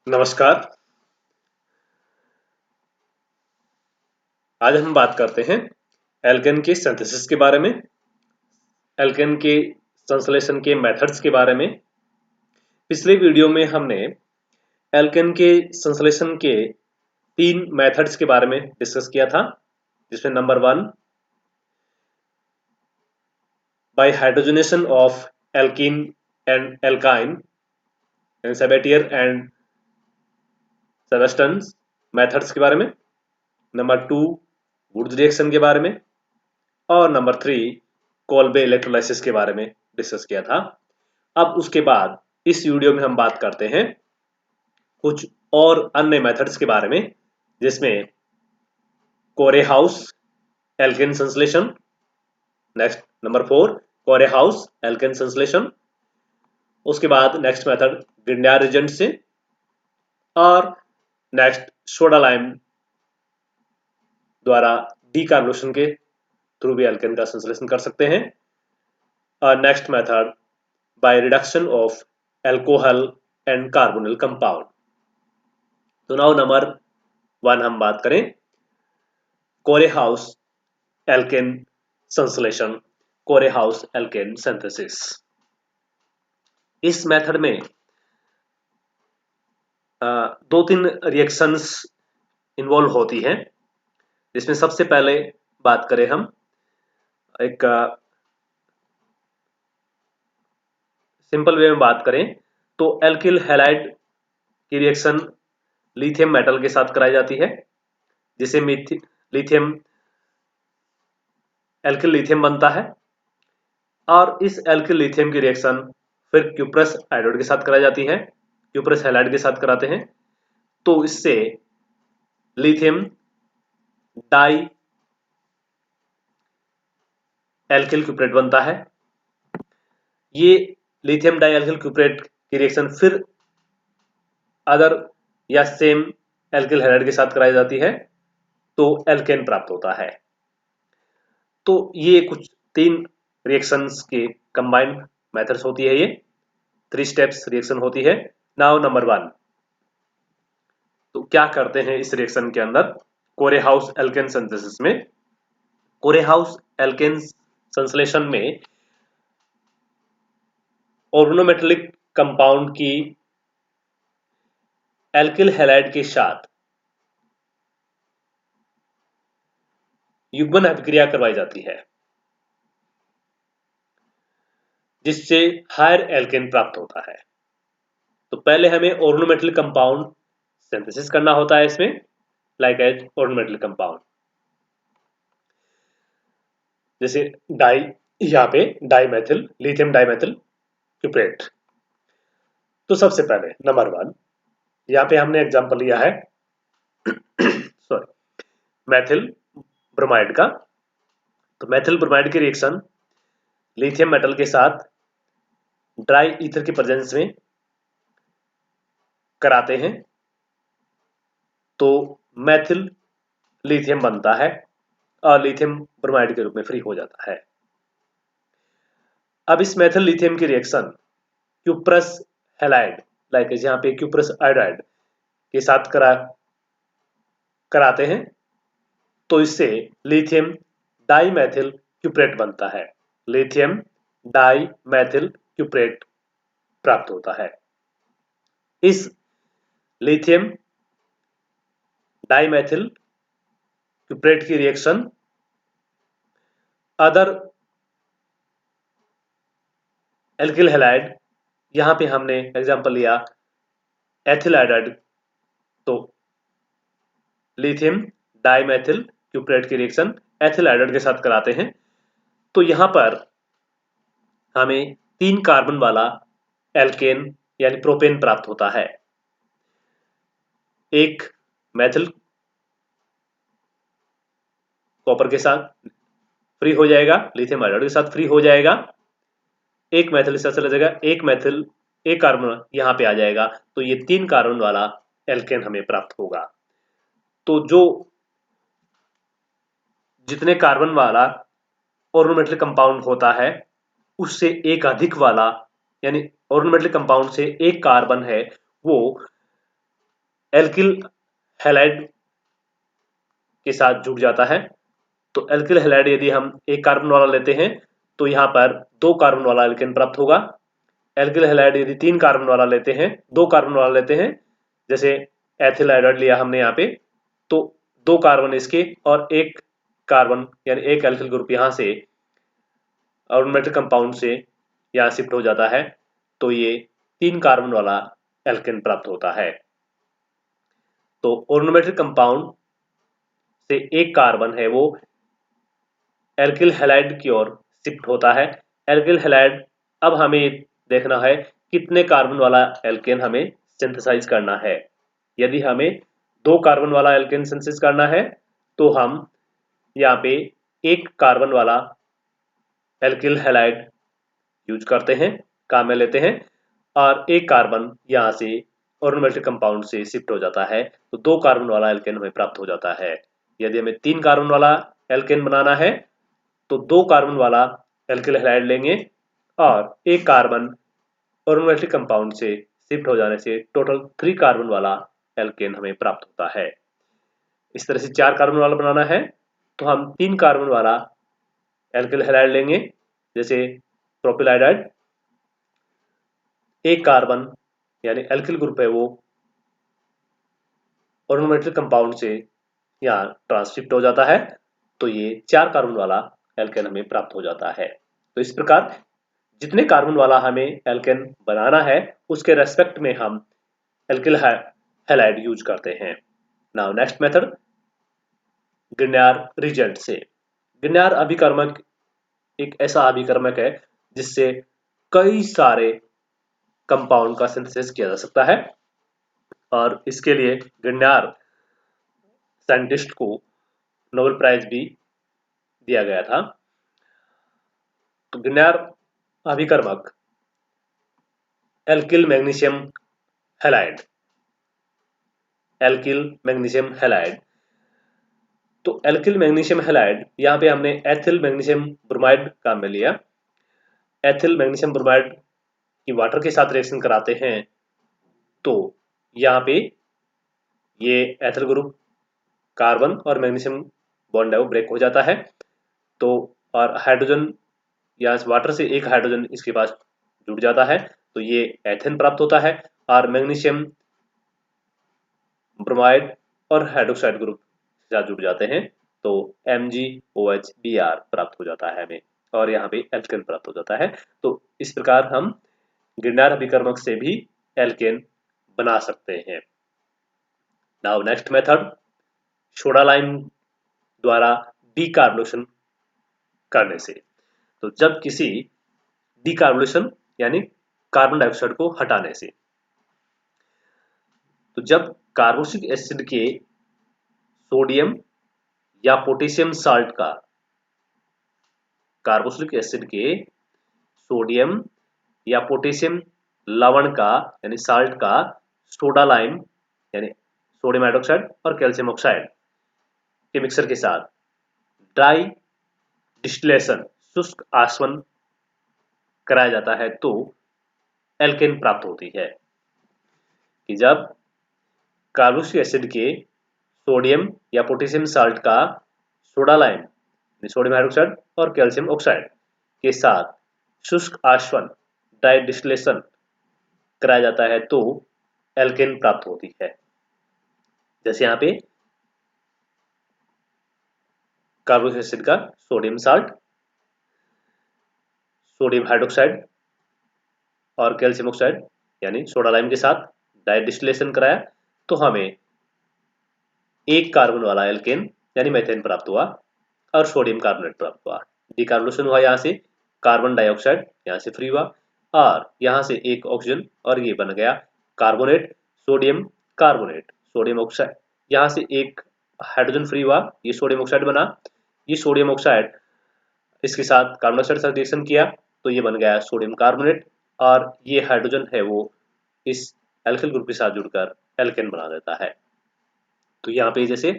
नमस्कार। आज हम बात करते हैं एल्केन के सिंथेसिस के बारे में, एल्केन के संश्लेषण के मेथड्स के बारे में। पिछले वीडियो में हमने एल्केन के संश्लेषण के 3 मेथड्स के बारे में डिस्कस किया था, जिसमें number 1 by hydrogenation of alkene and alkyne and Sabatier and Senderens methods के बारे में, नंबर 2 वुड्स रिएक्शन के बारे में और नंबर 3 कोल्बे इलेक्ट्रोलाइसिस के बारे में डिस्कस किया था। अब उसके बाद इस वीडियो में हम बात करते हैं कुछ और अन्य मेथड्स के बारे में, जिसमें कोरेहाउस एल्केन संश्लेषण, नेक्स्ट नंबर 4 कोरेहाउस एल्केन संश्लेषण, उसके बाद नेक्स्ट मेथड ग्रिग्नार्ड एजेंट से, और नेक्स्ट सोडा लाइम द्वारा डीकार्बोनेशन के थ्रू भी एल्केन का संश्लेषण कर सकते हैं, और next method by reduction of alcohol and carbonyl compound. तो नाउ नंबर 1 हम बात करें कोरेहाउस एल्केन संश्लेषण, कोरेहाउस एल्केन सिंथेसिस। इस मेथड में 2-3 रिएक्शंस इन्वॉल्व होती हैं, जिसमें सबसे पहले बात करें हम एक सिंपल वे में बात करें तो एल्किल हैलाइड की रिएक्शन लिथियम मेटल के साथ कराई जाती है, जिसे लिथियम एल्किल लिथियम बनता है, और इस एल्किल लिथियम की रिएक्शन फिर क्यूप्रस आयोडाइड के साथ कराई जाती है, क्यूप्रस हैलाइड के साथ कराते हैं। तो इससे लिथियम डाई एल्किल क्यूप्रेट बनता है। ये लिथियम डाई एल्किल क्यूप्रेट की रिएक्शन फिर अदर या सेम एल्किल हैलाइड के साथ कराई जाती है, तो एल्केन प्राप्त होता है। तो ये कुछ 3 रिएक्शंस के कंबाइंड मेथड्स होती है, ये 3 स्टेप्स रिएक्शन होती है। नाउ नंबर 1, तो क्या करते हैं इस रिएक्शन के अंदर कोरेहाउस एल्केन सिंथेसिस में। कोरेहाउस एल्केन संश्लेषण में ऑर्गेनोमेटेलिक कंपाउंड की एल्किल हैलाइड के साथ युग्मन अभिक्रिया करवाई जाती है, जिससे हायर एल्केन प्राप्त होता है। तो पहले हमें ऑर्गेनोमेटेलिक कंपाउंड सिंथेसिस करना होता है इसमें, लाइक एज ऑर्गेनोमेटेलिक कंपाउंड, जैसे डाई, यहाँ पे डाईमेथिल लिथियम डाईमेथिल क्यूप्रेट। तो सबसे पहले नंबर 1, यहाँ पे हमने एग्जांपल लिया है सॉरी मेथिल ब्रोमाइड का। तो मेथिल ब्रोमाइड की रिएक्शन लिथियम मेटल के साथ ड्राई ईथर की प्रेजेंस में कराते हैं, तो मेथिल लिथियम बनता है और लिथियम ब्रोमाइड के रूप में फ्री हो जाता है। अब इस मेथिल लिथियम की रिएक्शन क्यूप्रस हैलाइड, लाइक यहाँ पे क्यूप्रस आयोडाइड के साथ कराते हैं, तो इससे लिथियम डाईमेथिल क्यूप्रेट बनता है, लिथियम डाईमेथिल क्यूप्रेट प्राप्त होता है। इस लिथियम डाईमेथिल क्यूप्रेट की रिएक्शन अदर एल्किल हैलाइड, यहां पे हमने एग्जांपल लिया एथिल आयोडाइड, तो लिथियम डाईमेथिल क्यूप्रेट की रिएक्शन एथिल आयोडाइड के साथ कराते हैं, तो यहां पर हमें 3 कार्बन वाला एल्केन यानी प्रोपेन प्राप्त होता है। एक मेथिल कॉपर के साथ फ्री हो जाएगा, लिथियम आयोडाइड के साथ फ्री हो जाएगा, एक मेथिल इस तरह चला जाएगा, एक कार्बन यहाँ पे आ जाएगा, तो ये 3 कार्बन वाला एल्केन हमें प्राप्त होगा। तो जितने कार्बन वाला ऑर्गेनोमेटेलिक कंपाउंड होता है, उससे एक अधिक वाला, यानी ऑर्गेनोमेटेलिक कंपाउंड से एक कार्बन है, वो एल्किल हैलाइड के साथ जुड़ जाता है। तो एल्किल हैलाइड यदि हम एक कार्बन वाला लेते हैं तो यहाँ पर 2 कार्बन वाला एल्केन प्राप्त होगा। एल्किल हैलाइड यदि 3 कार्बन वाला लेते हैं, 2 कार्बन वाला लेते हैं, जैसे एथिल हाइड्राइड लिया हमने यहाँ पे, तो 2 कार्बन इसके और 1 कार्बन यानी एक एल्किल ग्रुप यहाँ से ऑर्गेनोमेटिक कंपाउंड से यहाँ शिफ्ट हो जाता है, तो ये 3 कार्बन वाला एल्केन प्राप्त होता है। तो ऑर्गेनोमेटिक कंपाउंड से एक कार्बन है वो एल्किल हैलाइड की ओर शिफ्ट होता है। एल्किल हैलाइड अब हमें देखना है कितने कार्बन वाला एल्केन हमें सिंथेसाइज करना है। यदि हमें 2 कार्बन वाला एल्केन सिंथेसाइज करना है तो हम यहाँ पे 1 कार्बन वाला एल्किल हैलाइड यूज करते हैं, काम में लेते हैं, और 1 कार्बन यहाँ से ऑर्गेनोमेटिक कंपाउंड से शिफ्ट हो जाता है, तो 2 कार्बन वाला एल्केन हमें प्राप्त हो जाता है। यदि हमें 3 कार्बन वाला एल्केन बनाना है तो 2 कार्बन वाला एल्किल हैलाइड लेंगे और 1 कार्बन ऑर्गेनोमेटिक कंपाउंड से शिफ्ट हो जाने से टोटल 3 कार्बन वाला एल्केन हमें प्राप्त होता है। इस तरह से 4 कार्बन वाला बनाना है तो हम 3 कार्बन वाला एल्किल हैलाइड लेंगे, जैसे प्रोपिल आयोडाइड। 1 कार्बन यानी एल्किल ग्रुप है वो ऑर्गेनोमेटिक कंपाउंड से यहाँ ट्रांसशिफ्ट हो जाता है, तो ये 4 कार्बन वाला एल्केन हमें प्राप्त हो जाता है। तो इस प्रकार जितने कार्बन वाला हमें एल्केन बनाना है उसके रेस्पेक्ट में हम एल्किल हैलाइड यूज करते हैं। Now next method Grignard reagent से। ग्रिग्नार्ड अभिकर्मक एक ऐसा अभिकर्मक है जिससे कई सारे कंपाउंड का सिंथेसिस किया जा सकता है, और इसके लिए ग्रिग्नार्ड साइंटिस्ट को नोबेल प्राइज भी दिया गया था। तो ग्रिग्नार्ड अभिकर्मक alkyl magnesium halide, alkyl magnesium halide. तो एल्किल मैग्नीशियम हैलाइड यहाँ पे हमने एथिल मैग्नीशियम ब्रोमाइड काम में लिया। एथिल मैग्नीशियम ब्रोमाइड की वाटर के साथ रिएक्शन कराते हैं तो यहाँ पे ये एथिल ग्रुप कार्बन और मैग्नीशियम बॉन्ड है वो ब्रेक हो जाता है, तो और हाइड्रोजन या वाटर से एक हाइड्रोजन इसके पास जुड़ जाता है, तो ये एथेन प्राप्त होता है, और मैग्नीशियम ब्रोमाइड और हाइड्रोक्साइड ग्रुप के साथ जुड़ जाते हैं, तो MgOH प्राप्त हो जाता है हमें, और यहाँ पे एल्केन प्राप्त हो जाता है। तो इस प्रकार हम ग्रिग्नार्ड अभिकर्मक से भी एल्केन बना सकते हैं। Now next method soda lime द्वारा डीकार्बोनेशन करने से। तो जब किसी डीकार्बोनेशन यानी कार्बन डाइऑक्साइड को हटाने से, तो जब कार्बोक्सिलिक एसिड के सोडियम या पोटेशियम साल्ट का, कार्बोक्सिलिक एसिड के सोडियम या पोटेशियम लवण का यानी साल्ट का सोडा लाइम यानी सोडियम हाइड्रोक्साइड और कैल्शियम ऑक्साइड के मिक्सर के साथ ड्राई डिस्टिलेशन शुष्क आसवन कराया जाता है, तो एल्केन प्राप्त होती है। कि जब कार्बोक्सिलिक एसिड के सोडियम या पोटेशियम साल्ट का सोडा लाइम सोडियम हाइड्रोक्साइड और कैल्शियम ऑक्साइड के साथ शुष्क आसवन ड्राई डिस्टिलेशन कराया जाता है, तो एल्केन प्राप्त होती है। जैसे यहाँ पे कार्बोक्सिलिक एसिड का सोडियम साल्ट, सोडियम हाइड्रोक्साइड और कैल्शियम ऑक्साइड यानी सोडा लाइम के साथ ड्राई डिस्टिलेशन कराया, तो हमें एक कार्बन वाला एल्केन यानी मेथेन प्राप्त हुआ और सोडियम कार्बोनेट प्राप्त हुआ। डीकार्बोनेशन हुआ, यहाँ से कार्बन डाइऑक्साइड यहाँ से फ्री हुआ और यहाँ से एक ऑक्सीजन, और ये बन गया carbonate sodium carbonate sodium oxide. यहाँ से एक हाइड्रोजन फ्री हुआ, ये सोडियम ऑक्साइड बना। ये सोडियम ऑक्साइड इसके साथ कार्बन डाइऑक्साइड के साथ रिएक्शन किया तो ये बन गया सोडियम कार्बोनेट, और ये हाइड्रोजन है वो इस एल्किल ग्रुप के साथ जुड़कर एल्केन बना देता है। तो यहाँ पे जैसे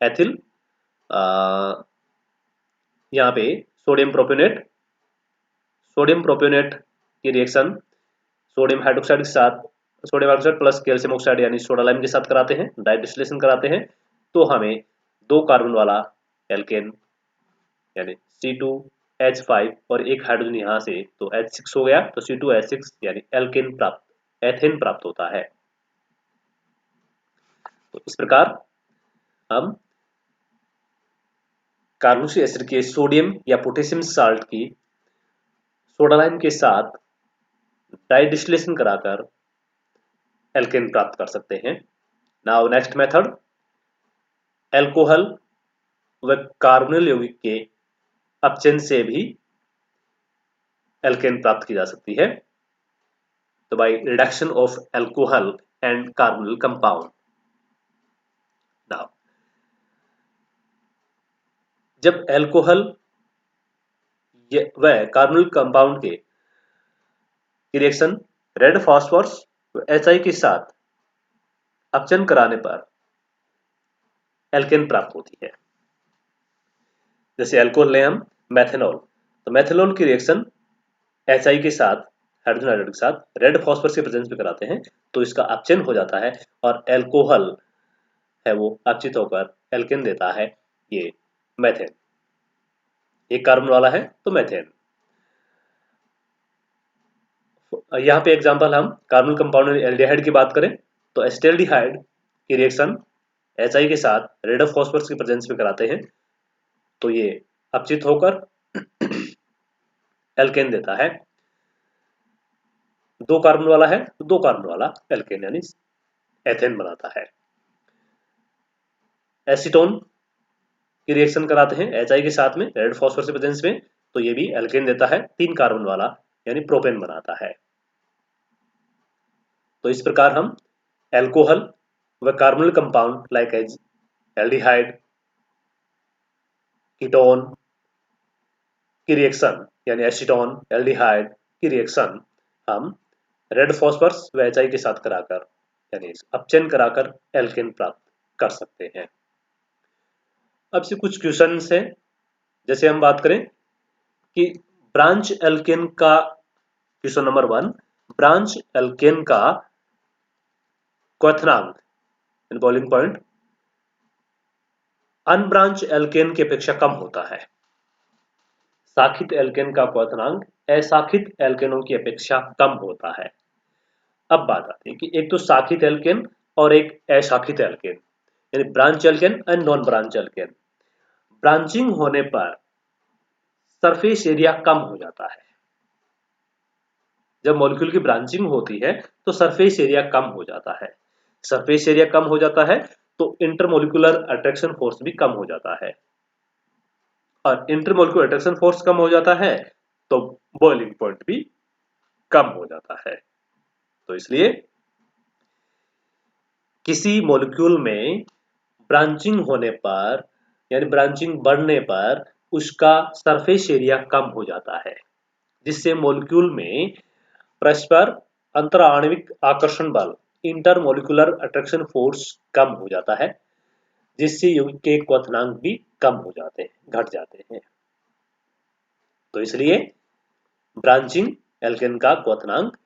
एथिल, यहाँ पे सोडियम प्रोपियोनेट की रिएक्शन सोडियम हाइड्रोक्साइड के साथ sodium oxide plus calcium oxide यानी सोडा लाइम के साथ कराते हैं, डाई डिस्टिलेशन कराते हैं, तो हमें 2 कार्बन वाला एल्केन यानी C2H5 और एक हाइड्रोजन यहाँ से तो H6 हो गया, तो C2H6 यानी एल्केन प्राप्त एथेन प्राप्त होता है। तो इस प्रकार हम कार्बोक्सिलिक एसिड के सोडियम या पोटेशियम साल्ट की सोडा लाइम के साथ डाई डिस्टिलेशन कराकर एल्केन प्राप्त कर सकते हैं। नाउ नेक्स्ट मेथड, एल्कोहल व कार्बोनिल यौगिक के अपचयन से भी एल्केन प्राप्त की जा सकती है, तो by reduction of alcohol and carbonyl compound. Now जब एल्कोहल व कार्बोनिल कंपाउंड के रिएक्शन रेड फास्फोरस व HI के साथ अपचयन कराने पर एल्केन प्राप्त होती है। जैसे अल्कोहल ले हम मेथनॉल, तो मेथनॉल की रिएक्शन HI के साथ हाइड्रोजन आयोडाइड के साथ रेड फास्फोरस के प्रेजेंस में कराते हैं, तो इसका अपचयन हो जाता है और एल्कोहल है वो अपचित होकर एल्केन देता है, ये मेथेन। एक कार्बन वाला है तो मेथेन। यहाँ पे एग्जांपल हम कार्बन कंपाउंड एल्डिहाइड की बात करें तो एस्टेल्डिहाइड की रिएक्शन HI के साथ रेड फास्फोरस के प्रेजेंस में कराते हैं, तो ये अपचित होकर एल्केन देता है। 2 कार्बन वाला है तो 2 कार्बन वाला एल्केन यानी एथेन बनाता है। एसीटोन की रिएक्शन कराते हैं HI के साथ में रेड फास्फोरस के प्रेजेंस में, तो ये भी एल्केन देता है, 3 कार्बन वाला यानी प्रोपेन बनाता है। तो इस प्रकार हम एल्कोहल व carbonyl compound like aldehyde, ketone की रिएक्शन यानी एसीटोन एल्डिहाइड की रिएक्शन हम रेड फास्फोरस व HI के साथ कराकर यानी अपचयन कराकर एल्केन प्राप्त कर सकते हैं। अब से कुछ क्वेश्चंस हैं, जैसे हम बात करें कि ब्रांच एल्केन का क्वेश्चन नंबर 1, ब्रांच एल्केन का क्वथनांक बॉइलिंग पॉइंट अनब्रांच एल्केन की अपेक्षा कम होता है। शाखित एल्केन का क्वथनांक अशाखित एल्केनों की अपेक्षा कम होता है। अब बात आती है कि एक तो शाखित एल्केन और एक अशाखित एल्केन यानी branch alkane and non branch alkane. Branching होने पर सरफेस एरिया कम हो जाता है। जब मॉलिक्यूल की ब्रांचिंग होती है तो सरफेस एरिया कम हो जाता है। सरफेस एरिया कम हो जाता है तो इंटरमोलिकुलर अट्रैक्शन फोर्स भी कम हो जाता है, और इंटरमोलिकुलर अट्रैक्शन फोर्स कम हो जाता है तो बॉइलिंग पॉइंट भी कम हो जाता है। तो इसलिए किसी मॉलिक्यूल में ब्रांचिंग होने पर यानी ब्रांचिंग बढ़ने पर उसका सरफेस एरिया कम हो जाता है, जिससे मॉलिक्यूल में परस्पर अंतराणविक आकर्षण बल इंटरमोलिकुलर अट्रैक्शन फोर्स कम हो जाता है, जिससे यौगिक के क्वथनांक भी कम हो जाते हैं, घट जाते हैं। तो इसलिए ब्रांचिंग एल्केन का क्वथनांक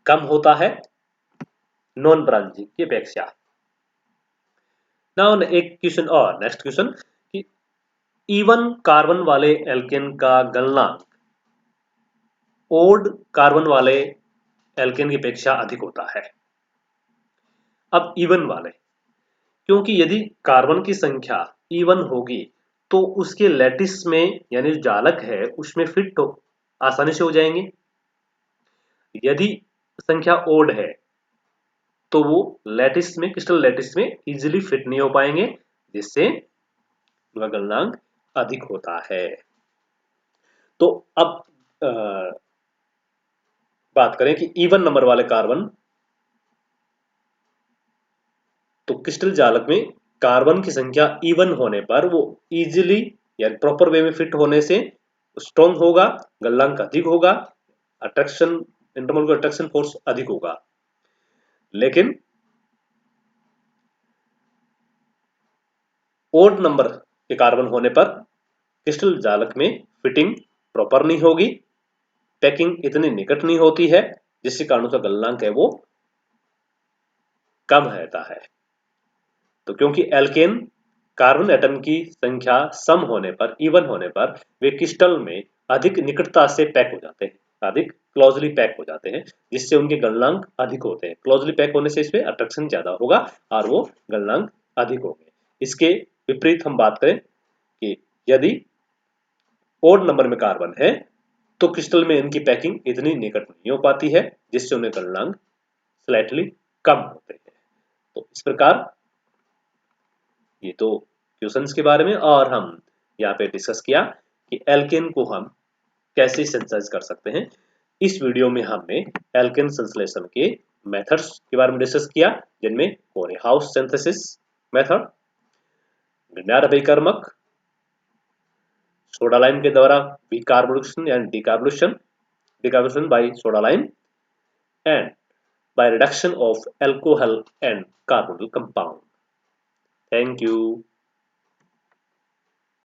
कम होता है नॉन ब्रांचिंग की अपेक्षा। नाउ एक क्वेश्चन और नेक्स्ट क्वेश्चन कि इवन कार्बन वाले एल्केन का गलनांक ओड कार्बन वाले एल्केन की अपेक्षा अधिक होता है। अब इवन वाले, क्योंकि यदि कार्बन की संख्या इवन होगी तो उसके लैटिस में यानी जो जालक है उसमें फिट आसानी से हो जाएंगे। यदि संख्या ओड है तो वो लैटिस में क्रिस्टल लैटिस में इजीली फिट नहीं हो पाएंगे, जिससे उनका गलनांक अधिक होता है। तो अब बात करें कि इवन नंबर वाले कार्बन, तो क्रिस्टल जालक में कार्बन की संख्या इवन होने पर वो इजीली या प्रॉपर वे में फिट होने से स्ट्रॉन्ग होगा, गलनांक अधिक होगा, अट्रैक्शन इंटरमोलिकुलर अट्रैक्शन फोर्स अधिक होगा। लेकिन ओड नंबर के कार्बन होने पर क्रिस्टल जालक में फिटिंग प्रॉपर नहीं होगी, पैकिंग इतनी निकट नहीं होती है, जिसके कारण उसका गलनांक है वो कम रहता है। तो क्योंकि एल्केन कार्बन एटम की संख्या सम होने पर, इवन होने पर, वे क्रिस्टल में अधिक निकटता से पैक हो जाते हैं, अधिक क्लोजली पैक हो जाते हैं, जिससे उनके गलनांक अधिक होते हैं। क्लोजली पैक होने से इसमें अट्रैक्शन ज्यादा होगा और वो गलनांक अधिक होंगे। इसके विपरीत हम बात करें कि यदि ओड नंबर में कार्बन है तो क्रिस्टल में इनकी पैकिंग इतनी निकट नहीं हो पाती है, जिससे उन्हें गलनांक स्लाइटली कम होते हैं। तो इस प्रकार ये तो क्वेश्चंस के बारे में, और हम यहाँ पे डिस्कस किया कि एल्केन को हम कैसे सिंथेसाइज कर सकते हैं। इस वीडियो में हमने एल्केन संश्लेषण के मेथड्स के बारे में डिस्कस किया, जिनमें कोरेहाउस सिंथेसिस मेथड, ग्रिग्नार्ड अभिकर्मक, सोडा लाइम के द्वारा विकार्बोनेशन या decarbonation by soda lime, and by reduction of alcohol and carbonyl compound. Thank you.